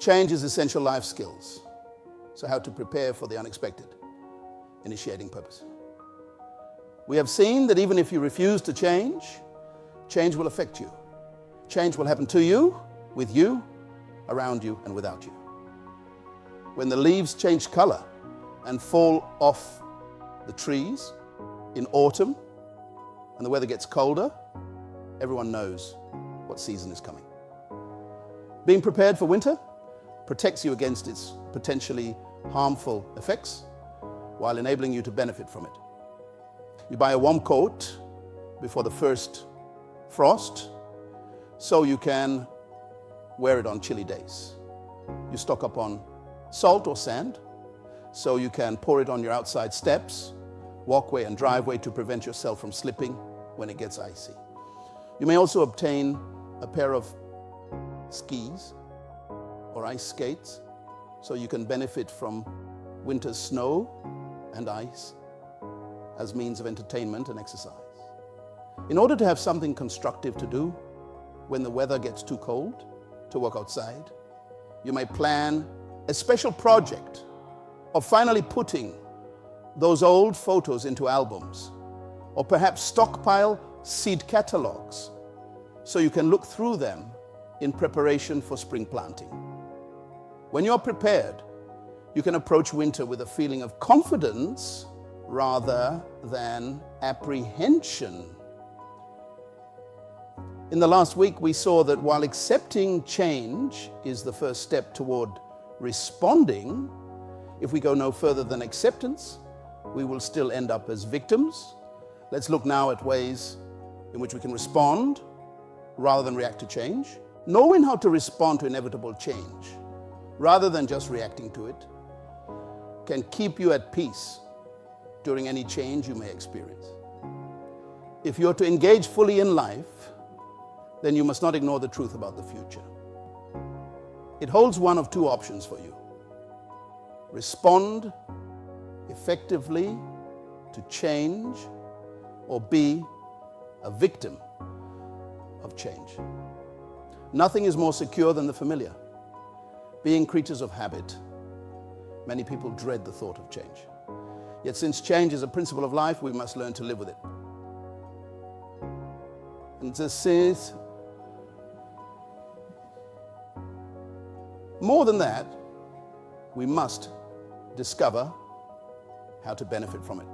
Change is essential life skills. So how to prepare for the unexpected, initiating purpose. We have seen that even if you refuse to change, change will affect you. Change will happen to you, with you, around you, and without you. When the leaves change color and fall off the trees in autumn and the weather gets colder, everyone knows what season is coming. Being prepared for winter protects you against its potentially harmful effects while enabling you to benefit from it. You buy a warm coat before the first frost so you can wear it on chilly days. You stock up on salt or sand so you can pour it on your outside steps, walkway and driveway to prevent yourself from slipping when it gets icy. You may also obtain a pair of skis or ice skates so you can benefit from winter's snow and ice as means of entertainment and exercise. In order to have something constructive to do when the weather gets too cold to work outside, you may plan a special project of finally putting those old photos into albums, or perhaps stockpile seed catalogs so you can look through them in preparation for spring planting. When you're prepared, you can approach winter with a feeling of confidence rather than apprehension. In the last week, we saw that while accepting change is the first step toward responding, if we go no further than acceptance, we will still end up as victims. Let's look now at ways in which we can respond rather than react to change. Knowing how to respond to inevitable change rather than just reacting to it can keep you at peace during any change you may experience. If you're to engage fully in life, then you must not ignore the truth about the future. It holds one of two options for you. Respond effectively to change, or be a victim of change. Nothing is more secure than the familiar. Being creatures of habit, many people dread the thought of change. Yet since change is a principle of life, we must learn to live with it. And this is more than that, we must discover how to benefit from it.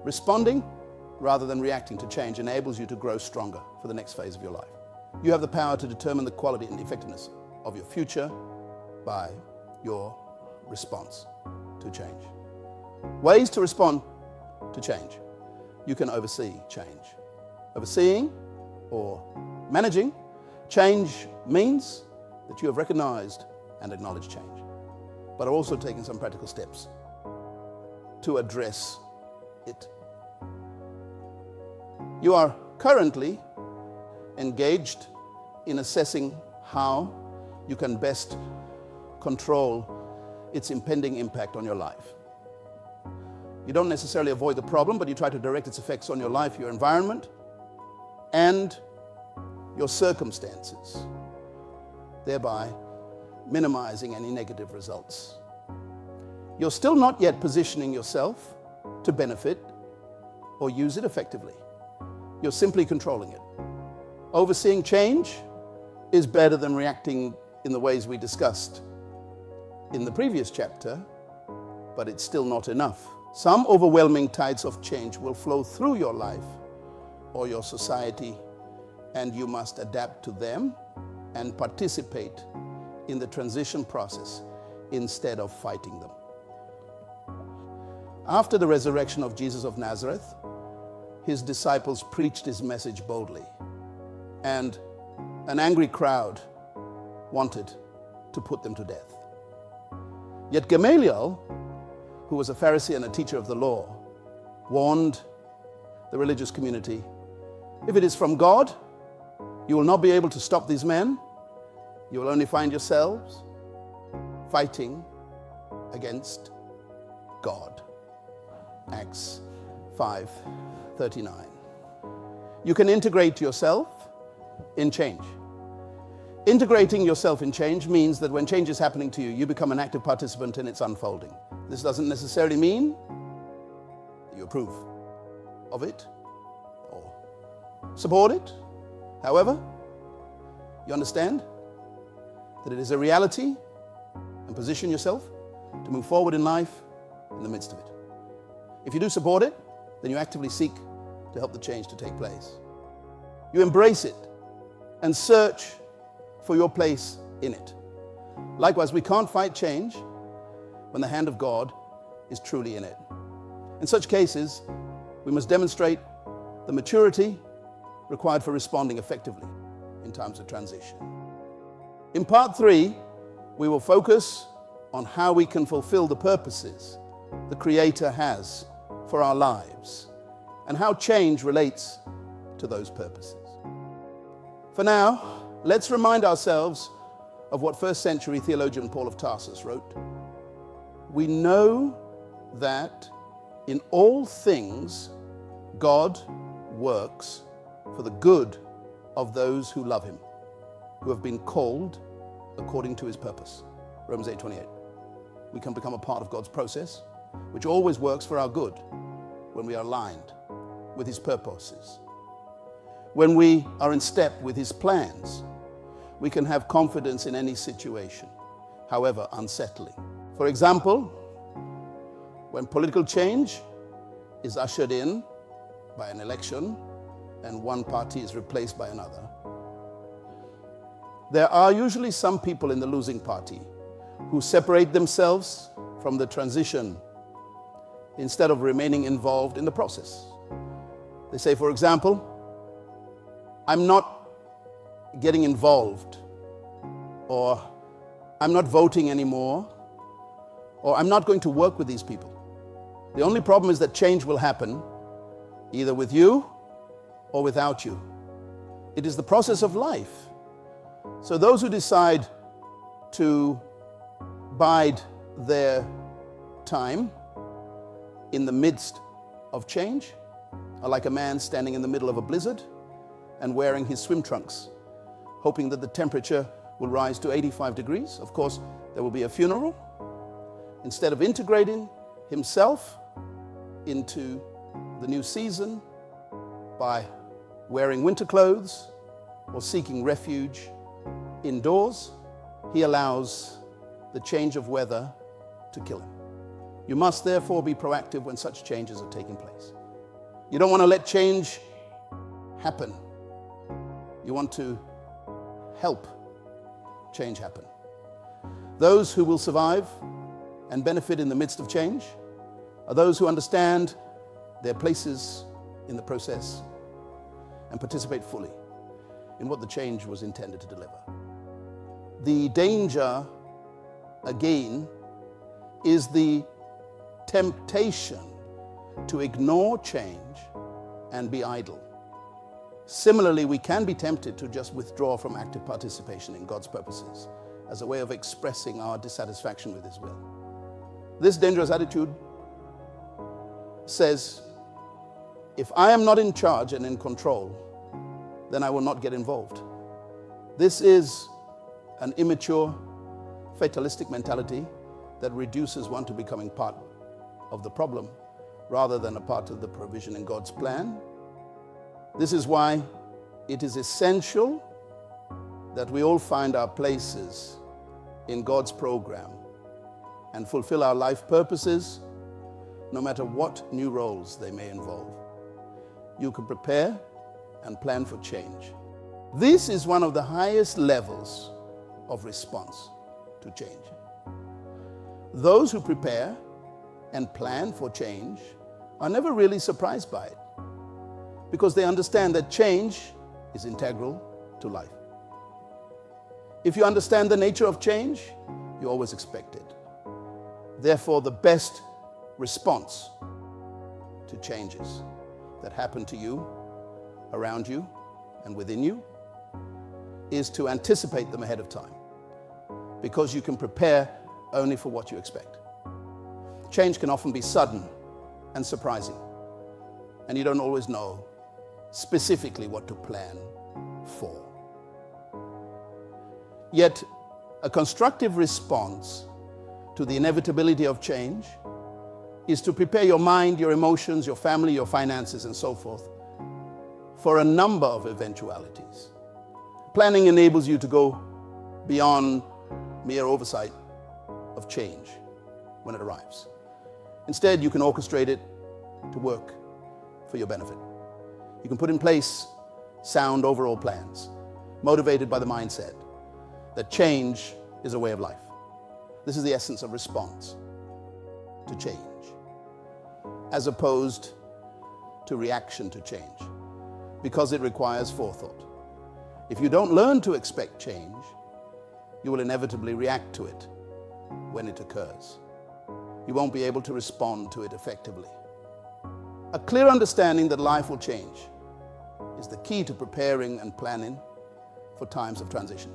Responding rather than reacting to change enables you to grow stronger for the next phase of your life. You have the power to determine the quality and effectiveness of your future by your response to change. Ways to respond to change. You can oversee change. Overseeing or managing change means that you have recognized and acknowledged change, but are also taking some practical steps to address it. You are currently engaged in assessing how you can best control its impending impact on your life. You don't necessarily avoid the problem, but you try to direct its effects on your life, your environment, and your circumstances, thereby minimizing any negative results. You're still not yet positioning yourself to benefit or use it effectively. You're simply controlling it. Overseeing change is better than reacting in the ways we discussed in the previous chapter, but it's still not enough. Some overwhelming tides of change will flow through your life or your society, and you must adapt to them and participate in the transition process instead of fighting them. After the resurrection of Jesus of Nazareth, his disciples preached his message boldly, and an angry crowd wanted to put them to death. Yet Gamaliel, who was a Pharisee and a teacher of the law, warned the religious community, if it is from God, you will not be able to stop these men. You will only find yourselves fighting against God. Acts 5:39. You can integrate yourself in change. Integrating yourself in change means that when change is happening to you, you become an active participant in its unfolding. This doesn't necessarily mean that you approve of it or support it. However, you understand that it is a reality and position yourself to move forward in life in the midst of it. If you do support it, then you actively seek to help the change to take place. You embrace it and search for your place in it. Likewise, we can't fight change when the hand of God is truly in it. In such cases, we must demonstrate the maturity required for responding effectively in times of transition. In part 3, we will focus on how we can fulfill the purposes the Creator has for our lives and how change relates to those purposes. For now, let's remind ourselves of what first century theologian Paul of Tarsus wrote. We know that in all things God works for the good of those who love Him, who have been called according to His purpose. Romans 8:28. We can become a part of God's process, which always works for our good when we are aligned with His purposes. When we are in step with His plans, we can have confidence in any situation, however unsettling. For example, when political change is ushered in by an election and one party is replaced by another, there are usually some people in the losing party who separate themselves from the transition instead of remaining involved in the process. They say, for example, I'm not getting involved, or I'm not voting anymore, or I'm not going to work with these people. The only problem is that change will happen either with you or without you. It is the process of life. So those who decide to bide their time in the midst of change are like a man standing in the middle of a blizzard and wearing his swim trunks, hoping that the temperature will rise to 85 degrees. Of course, there will be a funeral. Instead of integrating himself into the new season by wearing winter clothes or seeking refuge indoors, he allows the change of weather to kill him. You must therefore be proactive when such changes are taking place. You don't want to let change happen. You want to help change happen. Those who will survive and benefit in the midst of change are those who understand their places in the process and participate fully in what the change was intended to deliver. The danger, again, is the temptation to ignore change and be idle. Similarly, we can be tempted to just withdraw from active participation in God's purposes as a way of expressing our dissatisfaction with His will. This dangerous attitude says, if I am not in charge and in control, then I will not get involved. This is an immature, fatalistic mentality that reduces one to becoming part of the problem rather than a part of the provision in God's plan. This is why it is essential that we all find our places in God's program and fulfill our life purposes, no matter what new roles they may involve. You can prepare and plan for change. This is one of the highest levels of response to change. Those who prepare and plan for change are never really surprised by it, because they understand that change is integral to life. If you understand the nature of change, you always expect it. Therefore, the best response to changes that happen to you, around you, and within you is to anticipate them ahead of time, because you can prepare only for what you expect. Change can often be sudden and surprising, and you don't always know specifically what to plan for. Yet, a constructive response to the inevitability of change is to prepare your mind, your emotions, your family, your finances, and so forth for a number of eventualities. Planning enables you to go beyond mere oversight of change when it arrives. Instead, you can orchestrate it to work for your benefit. You can put in place sound overall plans, motivated by the mindset that change is a way of life. This is the essence of response to change, as opposed to reaction to change, because it requires forethought. If you don't learn to expect change, you will inevitably react to it when it occurs. You won't be able to respond to it effectively. A clear understanding that life will change is the key to preparing and planning for times of transition.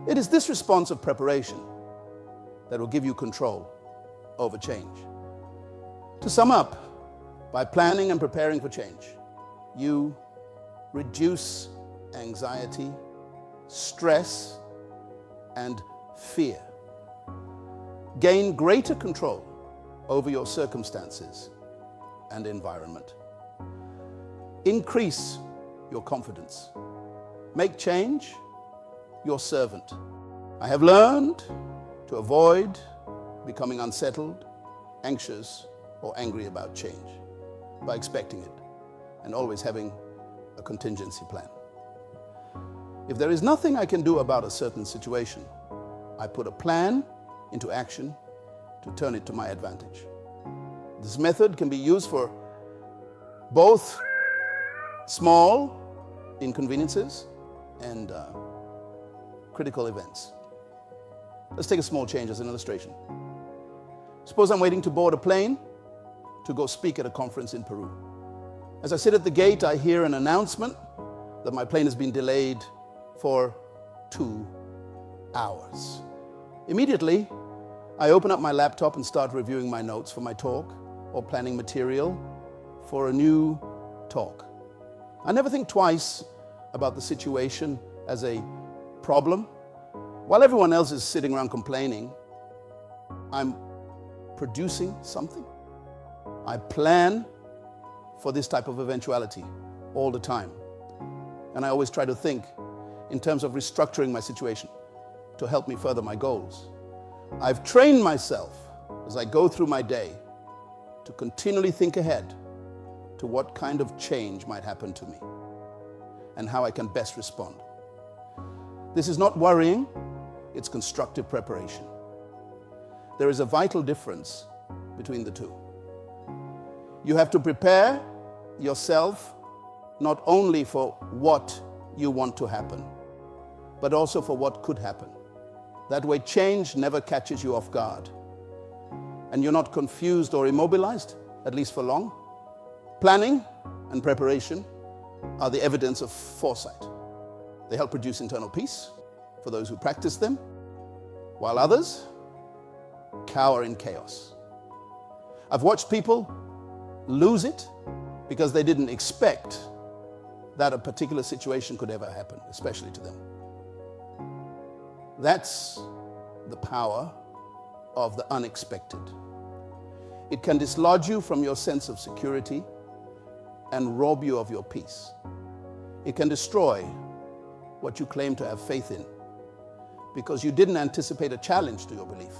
It is this response of preparation that will give you control over change. To sum up, by planning and preparing for change, you reduce anxiety, stress, and fear. Gain greater control over your circumstances and environment. Increase your confidence. Make change your servant. I have learned to avoid becoming unsettled, anxious, or angry about change by expecting it and always having a contingency plan. If there is nothing I can do about a certain situation, I put a plan into action to turn it to my advantage. This method can be used for both small inconveniences and critical events. Let's take a small change as an illustration. Suppose I'm waiting to board a plane to go speak at a conference in Peru. As I sit at the gate, I hear an announcement that my plane has been delayed for 2 hours. Immediately, I open up my laptop and start reviewing my notes for my talk or planning material for a new talk. I never think twice about the situation as a problem. While everyone else is sitting around complaining, I'm producing something. I plan for this type of eventuality all the time. And I always try to think in terms of restructuring my situation to help me further my goals. I've trained myself as I go through my day to continually think ahead to what kind of change might happen to me and how I can best respond. This is not worrying, it's constructive preparation. There is a vital difference between the two. You have to prepare yourself not only for what you want to happen, but also for what could happen. That way, change never catches you off guard, and you're not confused or immobilized, at least for long. Planning and preparation are the evidence of foresight. They help produce internal peace for those who practice them, while others cower in chaos. I've watched people lose it because they didn't expect that a particular situation could ever happen, especially to them. That's the power of the unexpected. It can dislodge you from your sense of security and rob you of your peace. It can destroy what you claim to have faith in because you didn't anticipate a challenge to your belief.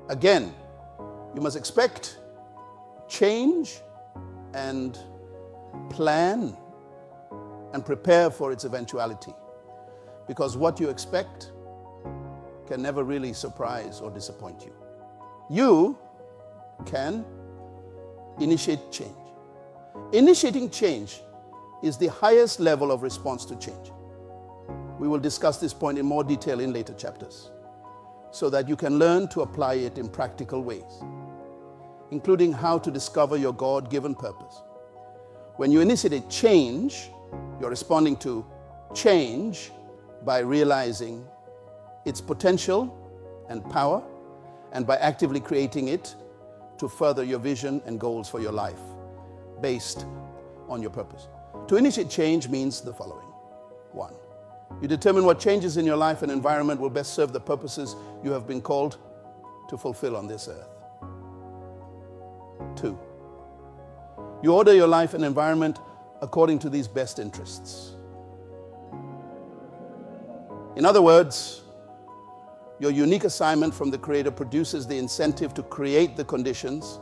Again, you must expect change and plan and prepare for its eventuality, because what you expect can never really surprise or disappoint you. You can initiate change. Initiating change is the highest level of response to change. We will discuss this point in more detail in later chapters, so that you can learn to apply it in practical ways, including how to discover your God-given purpose. When you initiate change, you're responding to change by realizing its potential and power, and by actively creating it to further your vision and goals for your life based on your purpose. To initiate change means the following. 1, You determine what changes in your life and environment will best serve the purposes you have been called to fulfill on this earth. 2, you order your life and environment according to these best interests. In other words, your unique assignment from the Creator produces the incentive to create the conditions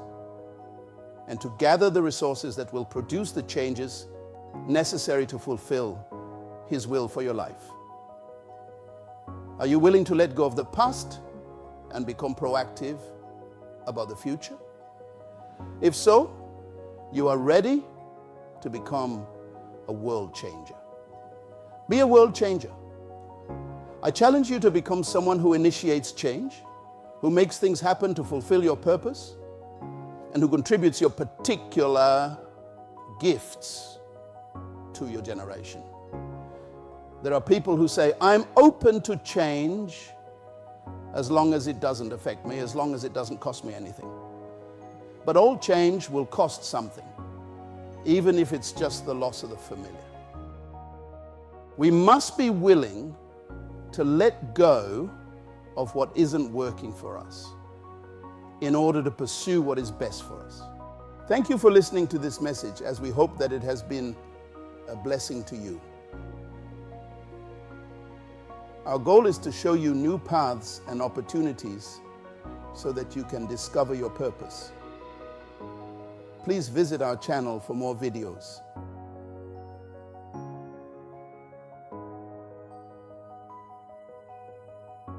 and to gather the resources that will produce the changes necessary to fulfill His will for your life. Are you willing to let go of the past and become proactive about the future? If so, you are ready to become a world changer. Be a world changer. I challenge you to become someone who initiates change, who makes things happen to fulfill your purpose, and who contributes your particular gifts to your generation. There are people who say, I'm open to change as long as it doesn't affect me, as long as it doesn't cost me anything. But all change will cost something, even if it's just the loss of the familiar. We must be willing to let go of what isn't working for us in order to pursue what is best for us. Thank you for listening to this message, as we hope that it has been a blessing to you. Our goal is to show you new paths and opportunities so that you can discover your purpose. Please visit our channel for more videos.